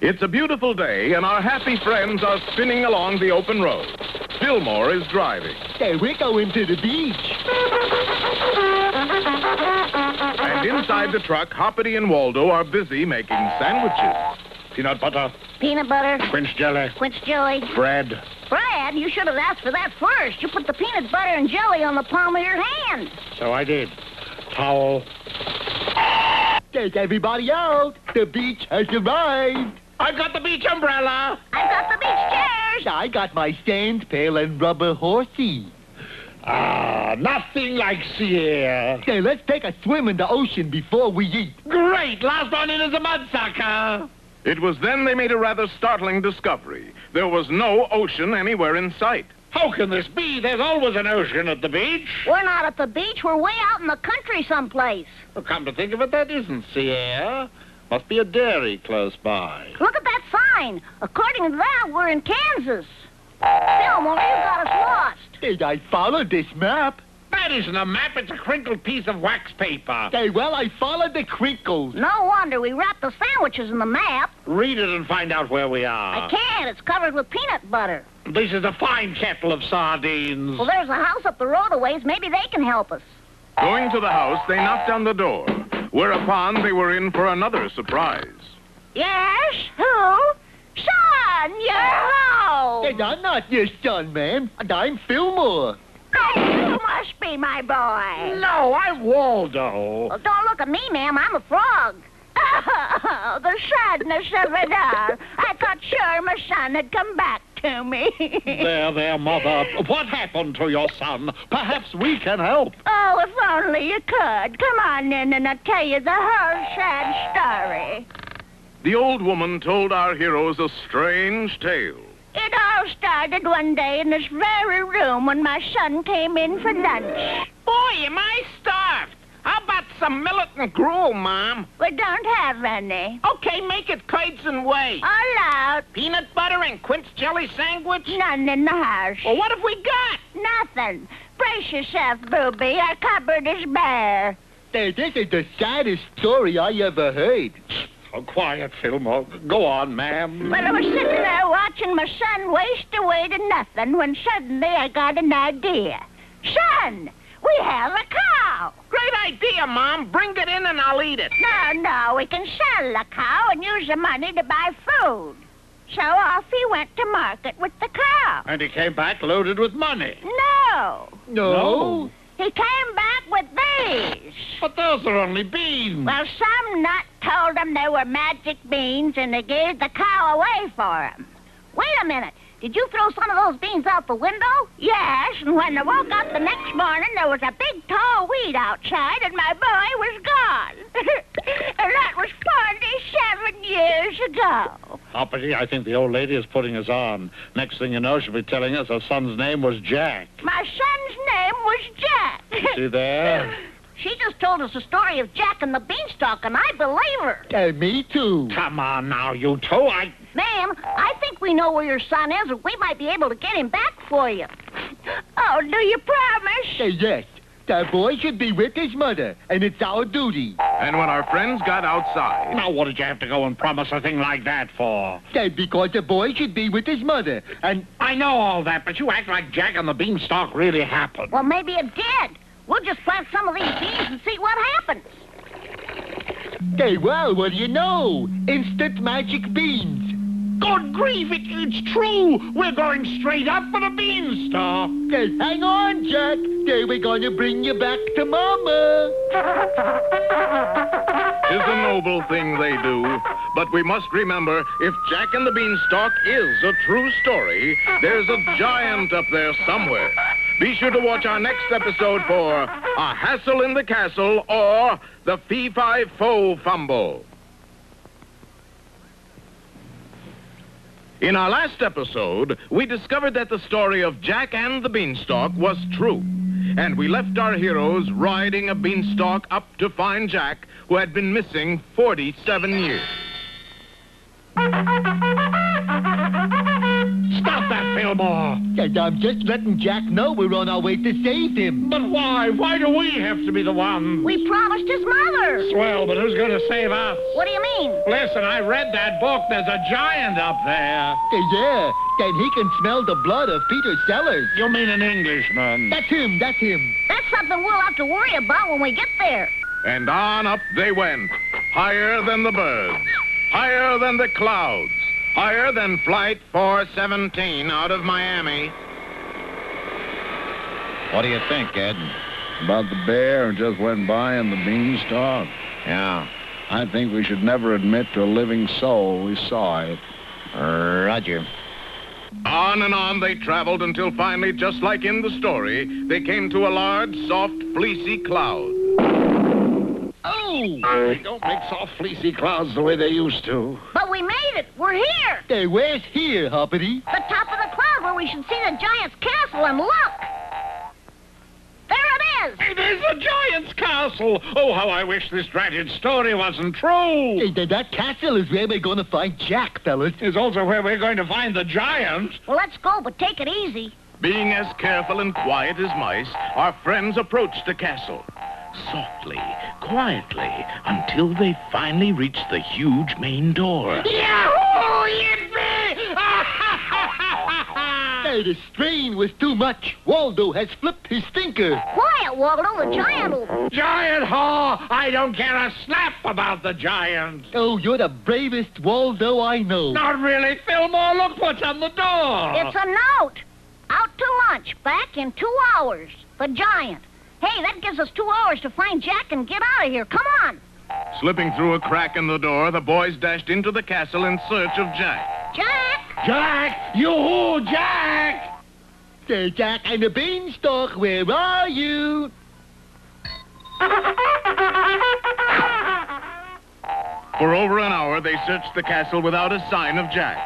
It's a beautiful day, and our happy friends are spinning along the open road. Fillmore is driving. Hey, we're going to the beach. And inside the truck, Hoppity and Waldo are busy making sandwiches. Peanut butter. Peanut butter. Quince jelly. Quince jelly. Bread. Bread? You should have asked for that first. You put the peanut butter and jelly on the palm of your hand. So I did. Towel. Take everybody out. The beach has arrived. I got the beach umbrella. I got the beach chairs. I got my stand pail and rubber horsey. Ah, nothing like sea air. Hey, let's take a swim in the ocean before we eat. Great! Last one in is a mudsucker. It was then they made a rather startling discovery. There was no ocean anywhere in sight. How can this be? There's always an ocean at the beach. We're not at the beach. We're way out in the country someplace. Well, come to think of it, that isn't sea air. Must be a dairy close by. Look at that sign. According to that, we're in Kansas. Fillmore, you got us lost. Hey, I followed this map. That isn't a map. It's a crinkled piece of wax paper. Hey, well, I followed the crinkles. No wonder we wrapped the sandwiches in the map. Read it and find out where we are. I can't. It's covered with peanut butter. This is a fine kettle of sardines. Well, there's a house up the road a ways. Maybe they can help us. Going to the house, they knocked on the door, whereupon they were in for another surprise. Yes? Who? Son, you're home. Hey, I'm not your son, ma'am. I'm Fillmore. Oh, you must be my boy. No, I'm Waldo. Well, don't look at me, ma'am. I'm a frog. Oh, the sadness of it all. I thought sure my son had come back to me. There, Mother. What happened to your son? Perhaps we can help. Oh, if only you could. Come on in and I'll tell you the whole sad story. The old woman told our heroes a strange tale. It all started one day in this very room when my son came in for lunch. Boy, am I starved. How about some millet and gruel, Mom? We don't have any. Okay, make it curds and whey. All out. Peanut butter and quince jelly sandwich? None in the house. Well, what have we got? Nothing. Brace yourself, booby. Our cupboard is bare. Hey, this is the saddest story I ever heard. Oh, quiet, Fillmore. Go on, ma'am. Well, I was sitting there watching my son waste away to nothing when suddenly I got an idea. Son, we have a cow. Great idea, Mom. Bring it in and I'll eat it. No, we can sell the cow and use the money to buy food. So off he went to market with the cow. And he came back loaded with money. No. No? He came back with these. But those are only beans. Well, some nut told him they were magic beans, and they gave the cow away for him. Wait a minute. Did you throw some of those beans out the window? Yes, and when I woke up the next morning, there was a big, tall weed outside, and my boy was gone. And that was 47 years ago. Hoppity, I think the old lady is putting us on. Next thing you know, she'll be telling us her son's name was Jack. My son's name was Jack. See there? She just told us the story of Jack and the Beanstalk, and I believe her. Me too. Come on now, you two. Ma'am, I think we know where your son is, and we might be able to get him back for you. Oh, do you promise? Hey, yes. The boy should be with his mother, and it's our duty. And when our friends got outside... Now, what did you have to go and promise a thing like that for? Because the boy should be with his mother, and... I know all that, but you act like Jack and the Beanstalk really happened. Well, maybe it did. We'll just plant some of these beans and see what happens. Hey, well, what do you know? Instant magic beans. Good grief, it's true. We're going straight up for the Beanstalk. Hey, hang on, Jack. We're going to bring you back to Mama. 'Tis a noble thing they do. But we must remember, if Jack and the Beanstalk is a true story, there's a giant up there somewhere. Be sure to watch our next episode for A Hassle in the Castle or The Fee-Fi-Fo Fumble. In our last episode, we discovered that the story of Jack and the Beanstalk was true. And we left our heroes riding a beanstalk up to find Jack, who had been missing 47 years. Stop that, Fillmore! And I'm just letting Jack know we're on our way to save him. But why? Why do we have to be the ones? We promised his mother. Swell, but who's going to save us? What do you mean? Listen, I read that book. There's a giant up there. Yeah, then he can smell the blood of Peter Sellers. You mean an Englishman? That's him. That's something we'll have to worry about when we get there. And on up they went, higher than the birds, higher than the clouds, higher than Flight 417 out of Miami. What do you think, Ed? About the bear who just went by and the beanstalk? Yeah. I think we should never admit to a living soul we saw it. Roger. On and on they traveled until finally, just like in the story, they came to a large, soft, fleecy cloud. Oh! They don't make soft, fleecy clouds the way they used to. But we made it. We're here. Hey, where's here, Hoppity? The top of the cloud where we should see the giant's castle, and look! There it is! It is a giant's castle! Oh, how I wish this dratted story wasn't true! Hey, that castle is where we're going to find Jack, fellas. It's also where we're going to find the giant. Well, let's go, but take it easy. Being as careful and quiet as mice, our friends approached the castle. Softly, quietly, until they finally reached the huge main door. Yahoo! Yippee! Hey, the strain was too much. Waldo has flipped his thinker. Quiet, Waldo, the giant will... Giant Haw! I don't care a snap about the giant. Oh, you're the bravest Waldo I know. Not really, Fillmore. Look what's on the door. It's a note. Out to lunch, back in 2 hours. The giant. Hey, that gives us 2 hours to find Jack and get out of here. Come on. Slipping through a crack in the door, the boys dashed into the castle in search of Jack. Jack! Jack! Yoo-hoo, Jack! Hey, Jack and the Beanstalk, where are you? For over an hour, they searched the castle without a sign of Jack.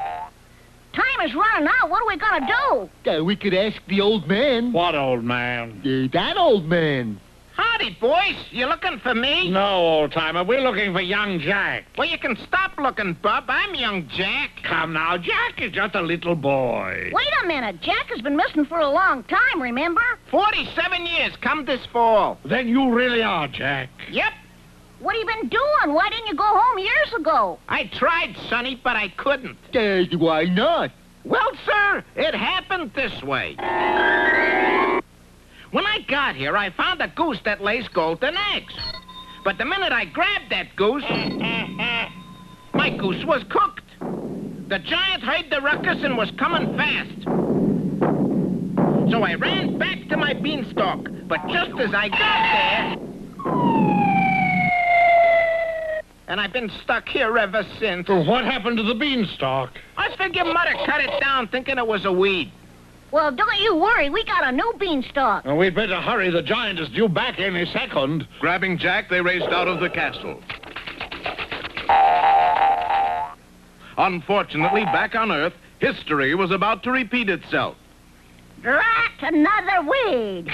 Time is running out. What are we going to do? We could ask the old man. What old man? That old man. Howdy, boys. You looking for me? No, old-timer. We're looking for young Jack. Well, you can stop looking, Bub. I'm young Jack. Come now, Jack is just a little boy. Wait a minute. Jack has been missing for a long time, remember? 47 years come this fall. Then you really are Jack. Yep. What have you been doing? Why didn't you go home years ago? I tried, Sonny, but I couldn't. Why not? Well, sir, it happened this way. When I got here, I found a goose that lays golden eggs. But the minute I grabbed that goose, my goose was cooked. The giant heard the ruckus and was coming fast. So I ran back to my beanstalk. But just as I got there... And I've been stuck here ever since. Well, what happened to the beanstalk? I figure Mother cut it down thinking it was a weed. Well, don't you worry. We got a new beanstalk. Well, we'd better hurry. The giant is due back any second. Grabbing Jack, they raced out of the castle. Unfortunately, back on Earth, history was about to repeat itself. Drat another weed.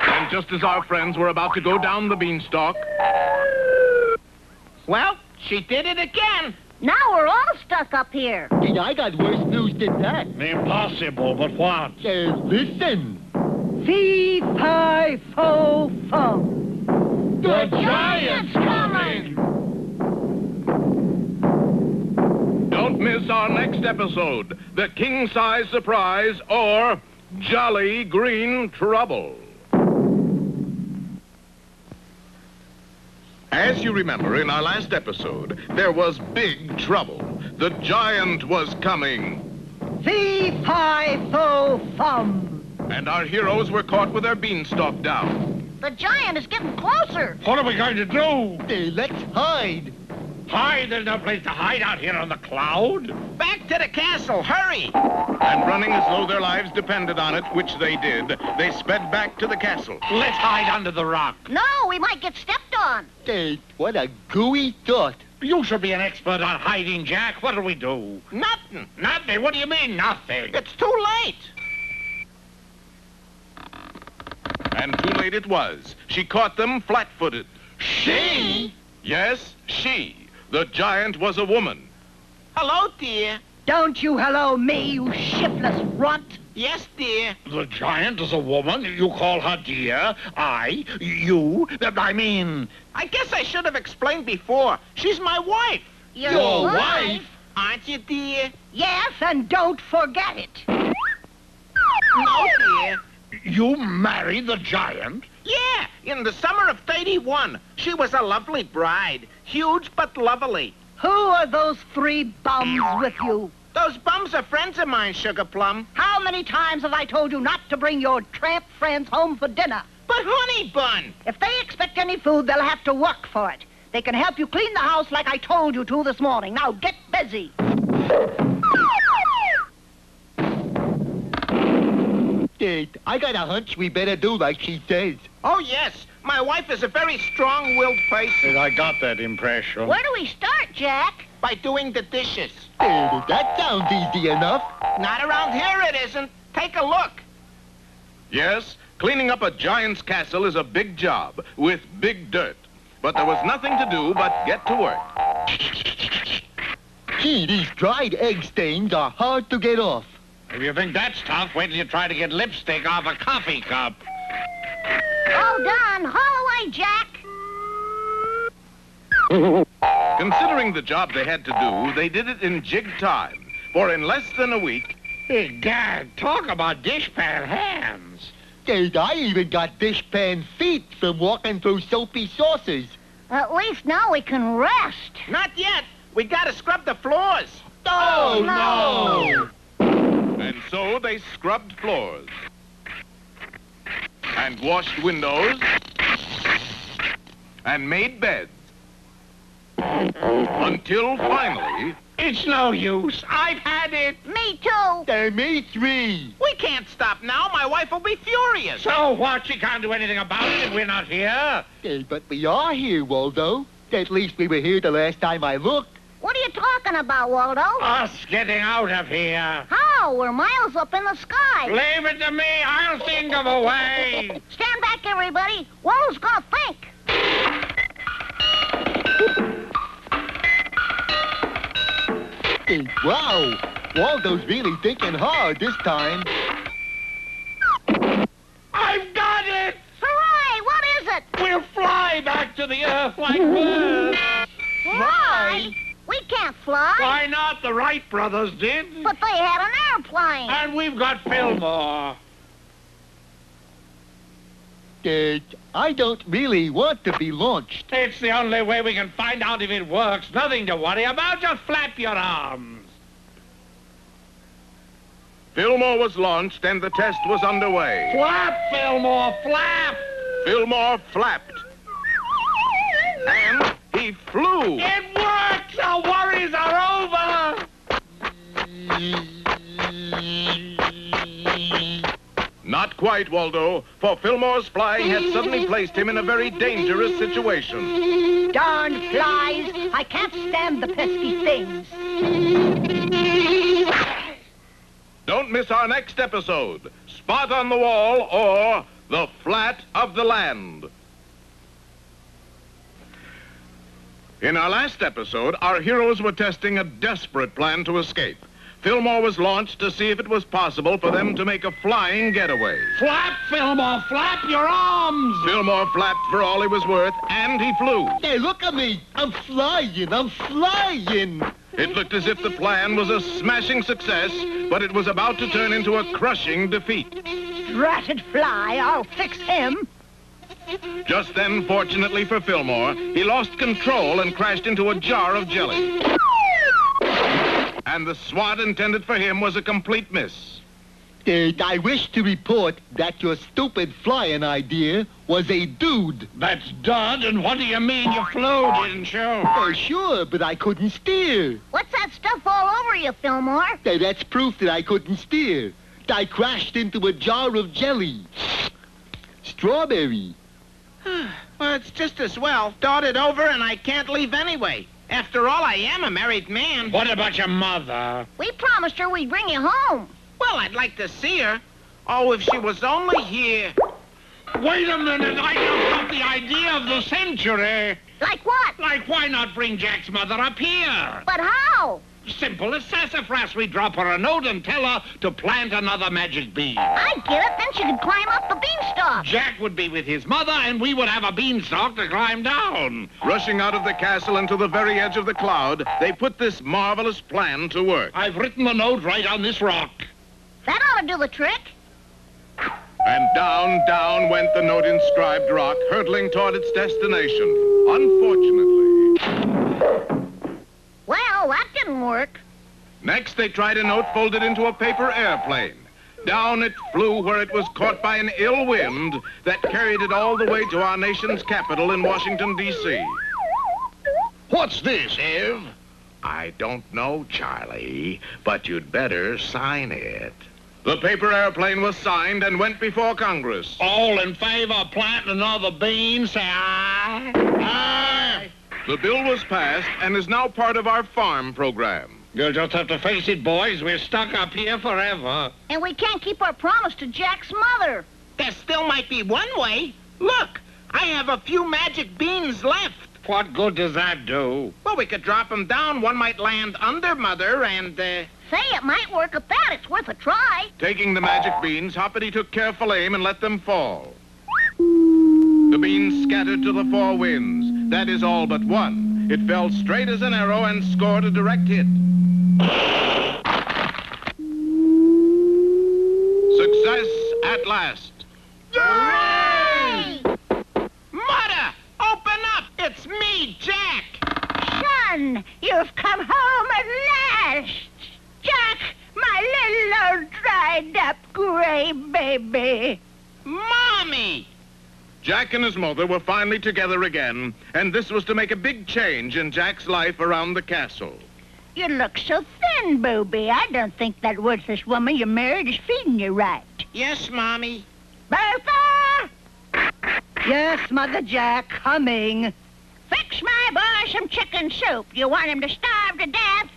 And just as our friends were about to go down the beanstalk... Well, she did it again. Now we're all stuck up here. I got worse news than that. Impossible, but what? Listen. Fee-fi-fo-fum. The giant's coming! Don't miss our next episode, The King-Size Surprise or Jolly Green Trouble. As you remember, in our last episode, there was big trouble. The giant was coming. Fee-fi-fo-fum. And our heroes were caught with their beanstalk down. The giant is getting closer. What are we going to do? Let's hide. Hide? There's no place to hide out here on the cloud. Back to the castle, hurry! And running as though their lives depended on it, which they did, they sped back to the castle. Let's hide under the rock. No, we might get stepped on. Hey, what a gooey thought. You should be an expert on hiding, Jack. What'll we do? Nothing. Nothing? What do you mean, nothing? It's too late. And too late it was. She caught them flat-footed. She? Yes, she. The giant was a woman. Hello, dear. Don't you hello me, you shiftless runt. Yes, dear. The giant is a woman? You call her dear? You? I mean... I guess I should have explained before. She's my wife. Your wife? Aren't you, dear? Yes, and don't forget it. No, dear. You married the giant? Yeah, in the summer of '31. She was a lovely bride. Huge but lovely. Who are those 3 bums with you? Those bums are friends of mine, Sugar Plum. How many times have I told you not to bring your tramp friends home for dinner? But Honey Bun! If they expect any food, they'll have to work for it. They can help you clean the house like I told you to this morning. Now get busy. I got a hunch we better do like she says. Oh, yes. My wife is a very strong-willed person. I got that impression. Where do we start, Jack? By doing the dishes. That sounds easy enough. Not around here it isn't. Take a look. Yes, cleaning up a giant's castle is a big job with big dirt. But there was nothing to do but get to work. Gee, these dried egg stains are hard to get off. If you think that's tough, wait till you try to get lipstick off a coffee cup. All done. Haul away, Jack. Considering the job they had to do, they did it in jig time. For in less than a week... Hey, Gad, talk about dishpan hands. I even got dishpan feet from walking through soapy saucers. At least now we can rest. Not yet. We gotta scrub the floors. Oh, no. And so they scrubbed floors. And washed windows. And made beds. Until finally... It's no use. I've had it. Me too. Me 3. We can't stop now. My wife will be furious. So what? She can't do anything about it if we're not here. But we are here, Waldo. At least we were here the last time I looked. What are you talking about, Waldo? Us getting out of here. How? We're miles up in the sky. Leave it to me. I'll think of a way. Stand back, everybody. Waldo's gonna think. Wow, Waldo's really thinking hard this time. I've got it. Hooray! What is it? We'll fly back to the earth like birds. Fly? We can't fly. Why not? The Wright brothers did. But they had an airplane. And we've got Fillmore. I don't really want to be launched. It's the only way we can find out if it works. Nothing to worry about. Just flap your arms. Fillmore was launched and the test was underway. Flap, Fillmore, flap! Fillmore flapped. And he flew. It works! Our worries are over! Not quite, Waldo, for Fillmore's flying had suddenly placed him in a very dangerous situation. Darn flies. I can't stand the pesky things. Don't miss our next episode, Spot on the Wall or The Flat of the Land. In our last episode, our heroes were testing a desperate plan to escape. Fillmore was launched to see if it was possible for them to make a flying getaway. Flap, Fillmore, flap your arms! Fillmore flapped for all he was worth, and he flew. Hey, look at me. I'm flying. I'm flying. It looked as if the plan was a smashing success, but it was about to turn into a crushing defeat. Dratted fly. I'll fix him. Just then, fortunately for Fillmore, he lost control and crashed into a jar of jelly. And the swat intended for him was a complete miss. I wish to report that your stupid flying idea was a dude. That's dud, and what do you mean you flew, didn't you? Oh, sure, but I couldn't steer. What's that stuff all over you, Fillmore? That's proof that I couldn't steer. I crashed into a jar of jelly. Strawberry. Well, it's just as well. Thought it over and I can't leave anyway. After all, I am a married man. What about your mother? We promised her we'd bring you home. Well, I'd like to see her. Oh, if she was only here. Wait a minute, I just got the idea of the century. Like what? Like, why not bring Jack's mother up here? But how? Simple as sassafras. We drop her a note and tell her to plant another magic bean. I get it. Then she could climb up the beanstalk. Jack would be with his mother, and we would have a beanstalk to climb down. Rushing out of the castle into the very edge of the cloud, they put this marvelous plan to work. I've written the note right on this rock. That ought to do the trick. And down, down went the note-inscribed rock, hurtling toward its destination. Unfortunately. Well, that didn't work. Next, they tried a note folded into a paper airplane. Down it flew where it was caught by an ill wind that carried it all the way to our nation's capital in Washington, D.C. What's this, Ev? I don't know, Charlie, but you'd better sign it. The paper airplane was signed and went before Congress. All in favor of planting another bean, say aye. Aye. The bill was passed and is now part of our farm program. You'll just have to face it, boys. We're stuck up here forever. And we can't keep our promise to Jack's mother. There still might be one way. Look, I have a few magic beans left. What good does that do? Well, we could drop them down. One might land under Mother and, Say, it might work at that. It's worth a try. Taking the magic beans, Hoppity took careful aim and let them fall. The beans scattered to the four winds. That is all but one. It fell straight as an arrow and scored a direct hit. Success at last. Hooray! Mother, open up! It's me, Jack! Son, you've come home at last. Jack, my little old dried-up gray baby. Mommy! Jack and his mother were finally together again, and this was to make a big change in Jack's life around the castle. You look so thin, Booby. I don't think that worthless woman you married is feeding you right. Yes, Mommy. Bertha! Yes, Mother Jack, coming. Fix my boy some chicken soup. You want him to starve to death?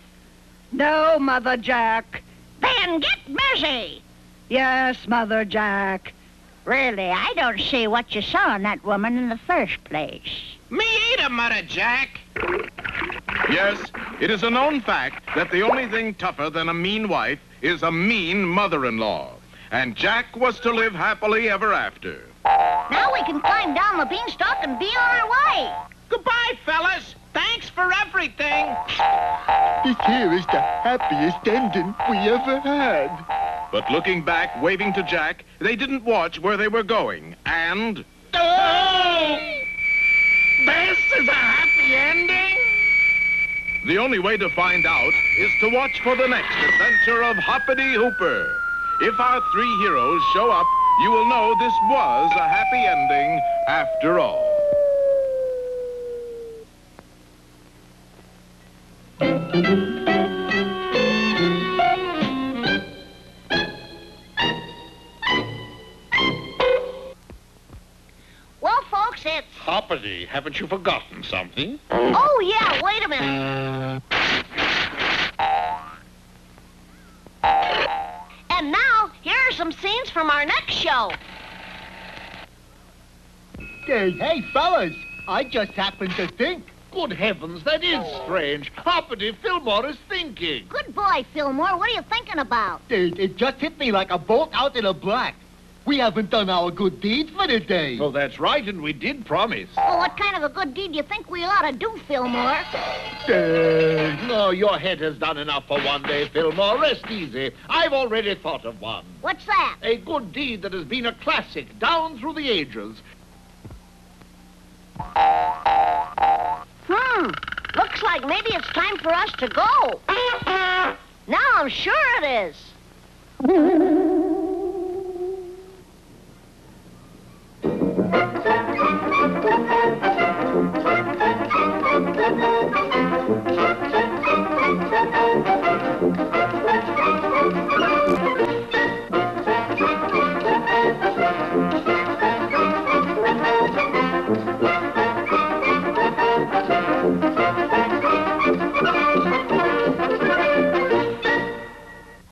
No, Mother Jack. Then get busy. Yes, Mother Jack. Really, I don't see what you saw in that woman in the first place. Me either, Mother Jack. Yes, it is a known fact that the only thing tougher than a mean wife is a mean mother-in-law. And Jack was to live happily ever after. Now we can climb down the beanstalk and be on our way. Goodbye, fellas. Thanks for everything. This here is the happiest ending we ever had. But looking back, waving to Jack, they didn't watch where they were going, and... Oh! This is a happy ending? The only way to find out is to watch for the next adventure of Hoppity Hooper. If our three heroes show up, you will know this was a happy ending after all. Well, folks, it's... Hoppity, haven't you forgotten something? Oh, yeah, wait a minute. And now, here are some scenes from our next show. Hey, fellas, I just happened to think. Good heavens, that is strange. Hoppity, Fillmore is thinking. Good boy, Fillmore. What are you thinking about? It just hit me like a bolt out in the black. We haven't done our good deeds for the day. Oh, that's right, and we did promise. Well, what kind of a good deed do you think we ought to do, Fillmore? No, your head has done enough for one day, Fillmore. Rest easy. I've already thought of one. What's that? A good deed that has been a classic down through the ages. Looks like maybe it's time for us to go. Now I'm sure it is.